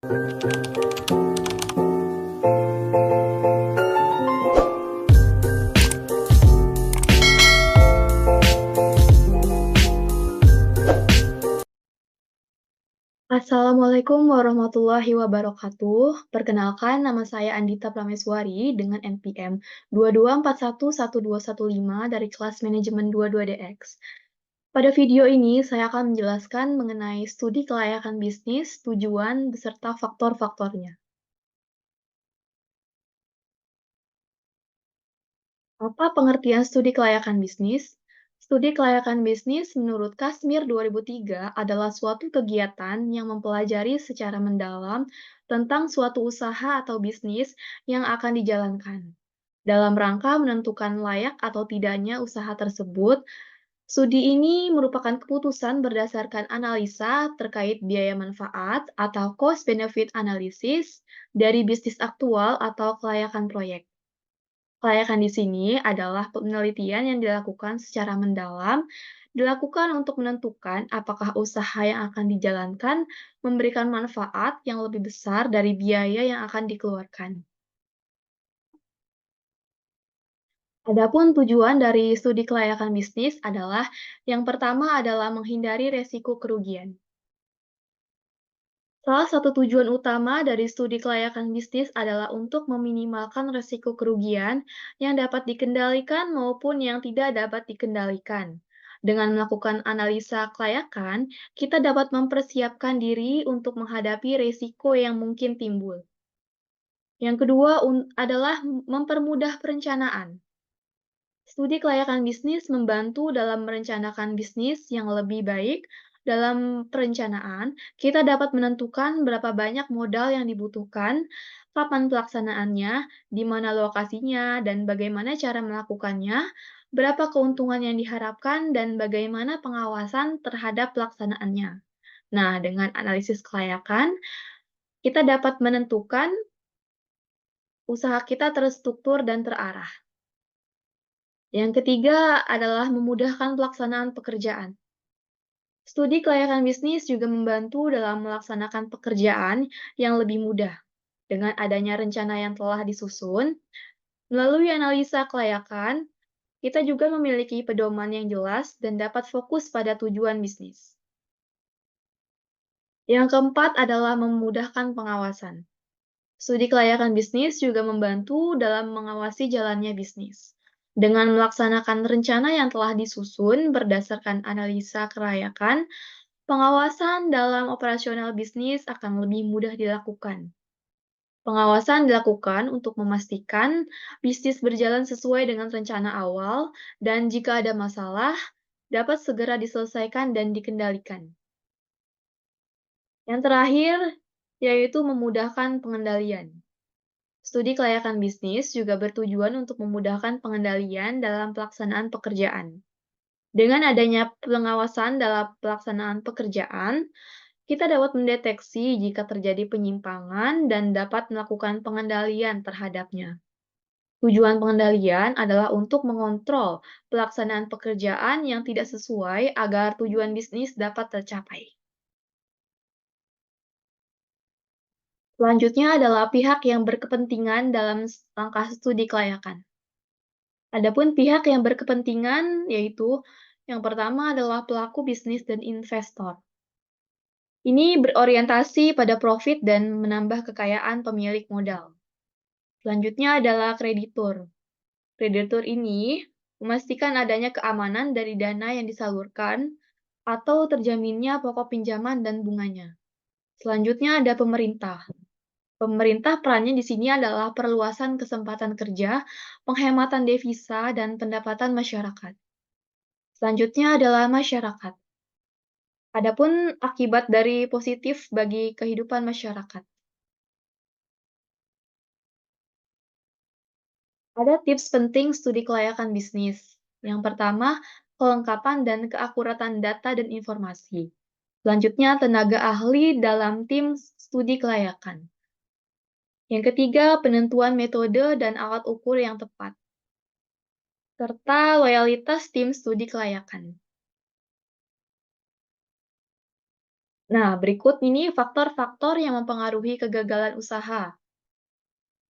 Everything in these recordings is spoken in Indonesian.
Assalamualaikum warahmatullahi wabarakatuh. Perkenalkan, nama saya Andita Prameswari dengan NPM 22411215 dari kelas manajemen 22DX. Pada video ini, saya akan menjelaskan mengenai studi kelayakan bisnis, tujuan, beserta faktor-faktornya. Apa pengertian studi kelayakan bisnis? Studi kelayakan bisnis menurut Kasmir 2003 adalah suatu kegiatan yang mempelajari secara mendalam tentang suatu usaha atau bisnis yang akan dijalankan. Dalam rangka menentukan layak atau tidaknya usaha tersebut, studi ini merupakan keputusan berdasarkan analisa terkait biaya manfaat atau cost-benefit analysis dari bisnis aktual atau kelayakan proyek. Kelayakan di sini adalah penelitian yang dilakukan secara mendalam, dilakukan untuk menentukan apakah usaha yang akan dijalankan memberikan manfaat yang lebih besar dari biaya yang akan dikeluarkan. Adapun tujuan dari studi kelayakan bisnis adalah yang pertama adalah menghindari resiko kerugian. Salah satu tujuan utama dari studi kelayakan bisnis adalah untuk meminimalkan resiko kerugian yang dapat dikendalikan maupun yang tidak dapat dikendalikan. Dengan melakukan analisa kelayakan, kita dapat mempersiapkan diri untuk menghadapi resiko yang mungkin timbul. Yang kedua adalah mempermudah perencanaan. Studi kelayakan bisnis membantu dalam merencanakan bisnis yang lebih baik. Dalam perencanaan, kita dapat menentukan berapa banyak modal yang dibutuhkan, kapan pelaksanaannya, di mana lokasinya, dan bagaimana cara melakukannya, berapa keuntungan yang diharapkan, dan bagaimana pengawasan terhadap pelaksanaannya. Nah, dengan analisis kelayakan, kita dapat menentukan usaha kita terstruktur dan terarah. Yang ketiga adalah memudahkan pelaksanaan pekerjaan. Studi kelayakan bisnis juga membantu dalam melaksanakan pekerjaan yang lebih mudah. Dengan adanya rencana yang telah disusun, melalui analisa kelayakan, kita juga memiliki pedoman yang jelas dan dapat fokus pada tujuan bisnis. Yang keempat adalah memudahkan pengawasan. Studi kelayakan bisnis juga membantu dalam mengawasi jalannya bisnis. Dengan melaksanakan rencana yang telah disusun berdasarkan analisa kelayakan, pengawasan dalam operasional bisnis akan lebih mudah dilakukan. Pengawasan dilakukan untuk memastikan bisnis berjalan sesuai dengan rencana awal, dan jika ada masalah, dapat segera diselesaikan dan dikendalikan. Yang terakhir, yaitu memudahkan pengendalian. Studi kelayakan bisnis juga bertujuan untuk memudahkan pengendalian dalam pelaksanaan pekerjaan. Dengan adanya pengawasan dalam pelaksanaan pekerjaan, kita dapat mendeteksi jika terjadi penyimpangan dan dapat melakukan pengendalian terhadapnya. Tujuan pengendalian adalah untuk mengontrol pelaksanaan pekerjaan yang tidak sesuai agar tujuan bisnis dapat tercapai. Selanjutnya adalah pihak yang berkepentingan dalam langkah studi kelayakan. Adapun pihak yang berkepentingan yaitu yang pertama adalah pelaku bisnis dan investor. Ini berorientasi pada profit dan menambah kekayaan pemilik modal. Selanjutnya adalah kreditur. Kreditur ini memastikan adanya keamanan dari dana yang disalurkan atau terjaminnya pokok pinjaman dan bunganya. Selanjutnya ada pemerintah. Pemerintah perannya di sini adalah perluasan kesempatan kerja, penghematan devisa, dan pendapatan masyarakat. Selanjutnya adalah masyarakat. Adapun akibat dari positif bagi kehidupan masyarakat. Ada tips penting studi kelayakan bisnis. Yang pertama, kelengkapan dan keakuratan data dan informasi. Selanjutnya, tenaga ahli dalam tim studi kelayakan. Yang ketiga, penentuan metode dan alat ukur yang tepat. Serta loyalitas tim studi kelayakan. Nah, berikut ini faktor-faktor yang mempengaruhi kegagalan usaha.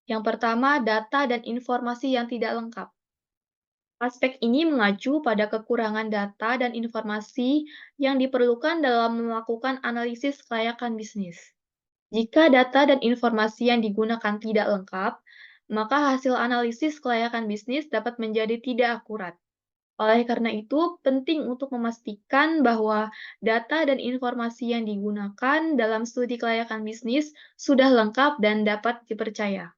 Yang pertama, data dan informasi yang tidak lengkap. Aspek ini mengacu pada kekurangan data dan informasi yang diperlukan dalam melakukan analisis kelayakan bisnis. Jika data dan informasi yang digunakan tidak lengkap, maka hasil analisis kelayakan bisnis dapat menjadi tidak akurat. Oleh karena itu, penting untuk memastikan bahwa data dan informasi yang digunakan dalam studi kelayakan bisnis sudah lengkap dan dapat dipercaya.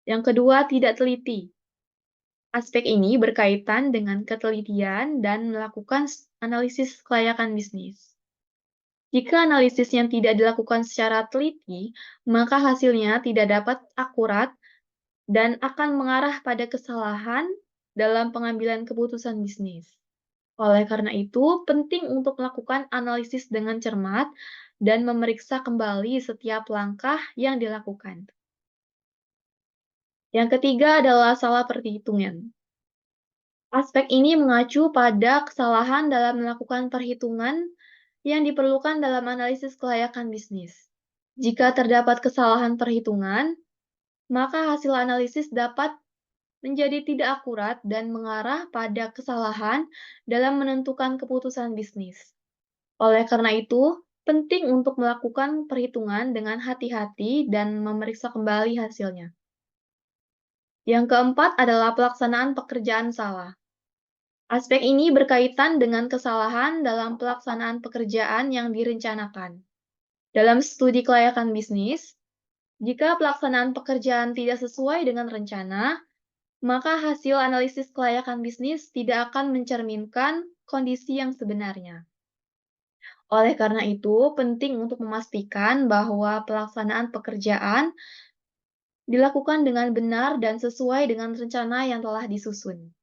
Yang kedua, tidak teliti. Aspek ini berkaitan dengan ketelitian dan melakukan analisis kelayakan bisnis. Jika analisis yang tidak dilakukan secara teliti, maka hasilnya tidak dapat akurat dan akan mengarah pada kesalahan dalam pengambilan keputusan bisnis. Oleh karena itu, penting untuk melakukan analisis dengan cermat dan memeriksa kembali setiap langkah yang dilakukan. Yang ketiga adalah salah perhitungan. Aspek ini mengacu pada kesalahan dalam melakukan perhitungan yang diperlukan dalam analisis kelayakan bisnis. Jika terdapat kesalahan perhitungan, maka hasil analisis dapat menjadi tidak akurat dan mengarah pada kesalahan dalam menentukan keputusan bisnis. Oleh karena itu, penting untuk melakukan perhitungan dengan hati-hati dan memeriksa kembali hasilnya. Yang keempat adalah pelaksanaan pekerjaan salah. Aspek ini berkaitan dengan kesalahan dalam pelaksanaan pekerjaan yang direncanakan. Dalam studi kelayakan bisnis, jika pelaksanaan pekerjaan tidak sesuai dengan rencana, maka hasil analisis kelayakan bisnis tidak akan mencerminkan kondisi yang sebenarnya. Oleh karena itu, penting untuk memastikan bahwa pelaksanaan pekerjaan dilakukan dengan benar dan sesuai dengan rencana yang telah disusun.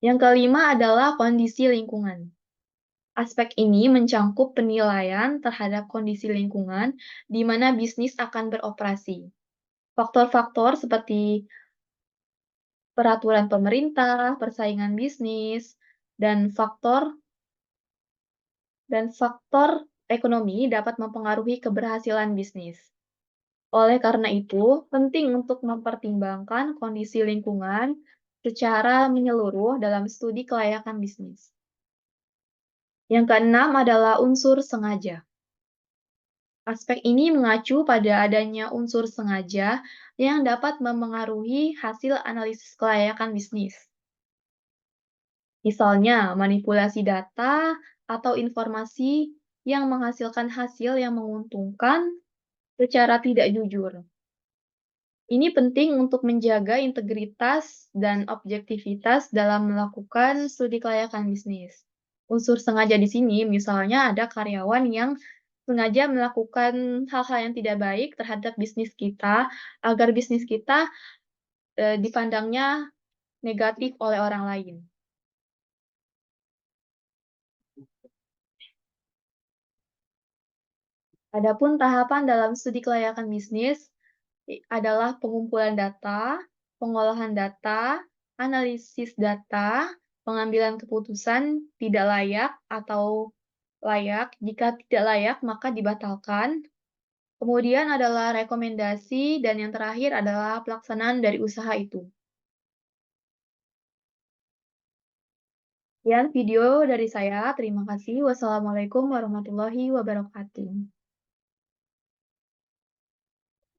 Yang kelima adalah kondisi lingkungan. Aspek ini mencangkup penilaian terhadap kondisi lingkungan di mana bisnis akan beroperasi. Faktor-faktor seperti peraturan pemerintah, persaingan bisnis, dan faktor ekonomi dapat mempengaruhi keberhasilan bisnis. Oleh karena itu, penting untuk mempertimbangkan kondisi lingkungan secara menyeluruh dalam studi kelayakan bisnis. Yang keenam adalah unsur sengaja. Aspek ini mengacu pada adanya unsur sengaja yang dapat memengaruhi hasil analisis kelayakan bisnis. Misalnya, manipulasi data atau informasi yang menghasilkan hasil yang menguntungkan secara tidak jujur. Ini penting untuk menjaga integritas dan objektivitas dalam melakukan studi kelayakan bisnis. Unsur sengaja di sini, misalnya ada karyawan yang sengaja melakukan hal-hal yang tidak baik terhadap bisnis kita, agar bisnis kita dipandangnya negatif oleh orang lain. Adapun tahapan dalam studi kelayakan bisnis adalah pengumpulan data, pengolahan data, analisis data, pengambilan keputusan tidak layak atau layak. Jika tidak layak, maka dibatalkan. Kemudian adalah rekomendasi, dan yang terakhir adalah pelaksanaan dari usaha itu. Sekian video dari saya. Terima kasih. Wassalamualaikum warahmatullahi wabarakatuh.